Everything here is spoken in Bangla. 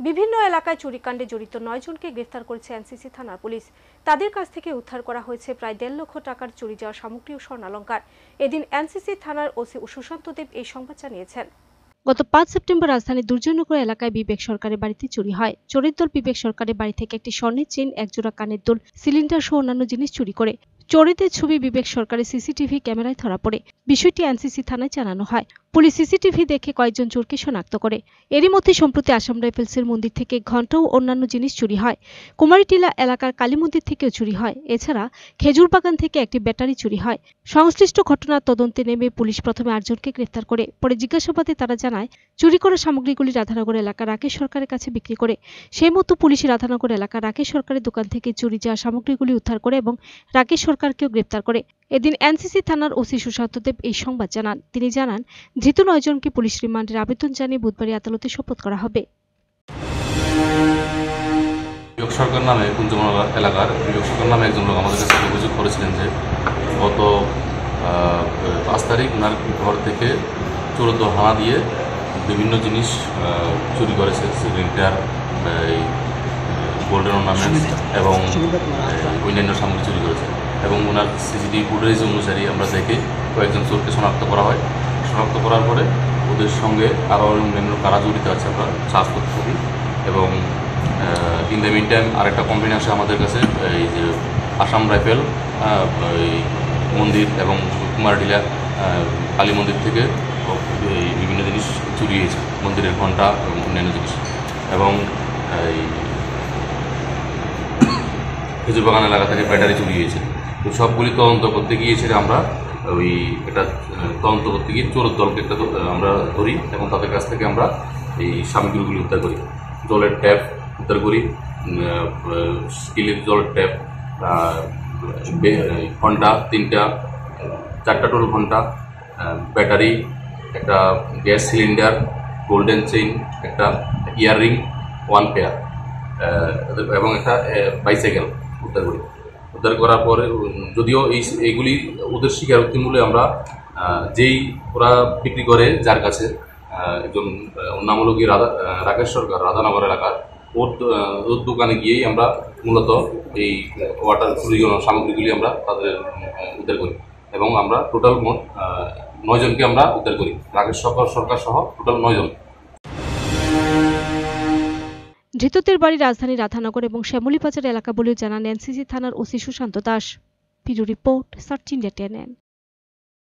বিভিন্ন এলাকায় চুরিকাণ্ডে জড়িত 9 জনকে গ্রেফতার করেছে এনসিসি থানার পুলিশ। তাদের কাছ থেকে উদ্ধার করা হয়েছে প্রায় 1.5 লক্ষ টাকার চুরি যাওয়া সামগ্রী ও স্বর্ণালংকার। এদিন এনসিসি থানার ওসি সুশান্ত দেব এই সংবাদ জানিয়েছেন। গত 5 সেপ্টেম্বর রাজধানীর দুর্জয়নগর এলাকায় বিবেক সরকারের বাড়িতে চুরি হয়। চোরের দল বিবেক সরকারের বাড়ি থেকে একটি স্বর্ণের চেইন, এক জোড়া কানের দুল, সিলিন্ডার সহ অন্যান্য জিনিস চুরি করে। চোরেদের ছবি বিবেক সরকারের সিসিটিভি ক্যামেরায় ধরা পড়ে। বিষয়টি এনসিসি থানায় জানানো হয়। পুলিশ সিসিটিভি দেখে কয়েকজন চোরকে শনাক্ত করে। এরই মধ্যে সম্প্রতি আসাম রাইফেলসের মন্দির থেকে ঘণ্টা ও অন্যান্য জিনিস চুরি হয়। কুমারীটিলা এলাকার কালী মন্দির থেকেও চুরি হয়। এছাড়া খেজুর বাগান থেকে একটি ব্যাটারি চুরি হয়। সংশ্লিষ্ট ঘটনার তদন্তে নেমে পুলিশ প্রথমে 8 জনকে গ্রেফতার করে। পরে জিজ্ঞাসাবাদে তারা জানায়, চুরি করা সামগ্রীগুলি রাধানগর এলাকার রাকেশ সরকারের কাছে বিক্রি করে। সেই মতো পুলিশ রাধানগর এলাকার রাকেশ সরকারের দোকান থেকে চুরি যাওয়া সামগ্রীগুলি উদ্ধার করে এবং রাকেশ সরকারকেও গ্রেফতার করে। এদিন এনসিসি থানার ওসি সুশান্ত দেব এই সংবাদ জানান। তিনি জানান, ধৃত 9 জনকে পুলিশ রিমান্ডের আবেদন জানিয়ে বুধবারই আদালতে সোপর্দ করা হবে। বিবেক সরকার নামে কুঞ্জমালা এলাকার বিবেক সরকার নামে একজন লোক আমাদের কাছে অভিযোগ করেছিলেন যে গত 5 তারিখ ওনার ঘর থেকে চোরের দল হানা দিয়ে বিভিন্ন জিনিস চুরি করেছে। সিলিন্ডার, গোল্ডেন অর্নামেন্টস এবং অন্যান্য সামগ্রী চুরি করেছে। এবং ওনার সিসিটিভি ফুটেজ অনুসারে আমরা দেখে কয়েকজন চোরকে শনাক্ত করা হয়। শনাক্ত করার পরে ওদের সঙ্গে আরও অন্যান্য কারা জড়িত আছে আমরা চার্জ করতে থাকি। এবং ইন দ্য মিন টাইম আরেকটা কমপ্লেন আসে আমাদের কাছে, এই যে আসাম রাইফেল এই মন্দির এবং কুমারডিলা কালী মন্দির থেকে এই বিভিন্ন জিনিস চুরি হয়েছে, মন্দিরের ঘণ্টা এবং অন্যান্য জিনিস। এবং এই খেজুর বাগান এলাকা থেকে ব্যাটারি চুরি হয়েছে। তো সবগুলি তদন্ত করতে গিয়েছে আমরা এটা তদন্ত করতে গিয়ে চোরের দলকে আমরা ধরি এবং তাদের কাছ থেকে আমরা এই সামগ্রীগুলি উদ্ধার করি। জলের ট্যাপ উদ্ধার করি, স্টিলের জলের ট্যাপ, ঘণ্টা 3টা, 4টা টোল ঘণ্টা, ব্যাটারি, একটা গ্যাস সিলিন্ডার, গোল্ডেন চেইন, একটা ইয়াররিং 1 পেয়ার এবং একটা বাইসাইকেল উদ্ধার করি। উদ্ধার করার পরে যদিও এইগুলি ওদের স্বীকারোক্তি মূল্যে আমরা যেই ওরা বিক্রি করে যার কাছে, একজন নাম হলো গিয়ে রাকেশ সরকার, রাধানগর এলাকার, ওর দোকানে গিয়েই আমরা মূলত এই ওয়াটার চুরি সামগ্রীগুলি আমরা তাদের উদ্ধার করি। এবং আমরা টোটাল মোট 9 জনকে আমরা উদ্ধার করি, রাকেশ সরকার সহ টোটাল 9 জন। ধৃতদের বাড়ি রাজধানী রাধানগর এবং শ্যামলীবাজার এলাকা বলেও জানান এনসিসি থানার OC Sushanta Das. Bureau report, search India TNN।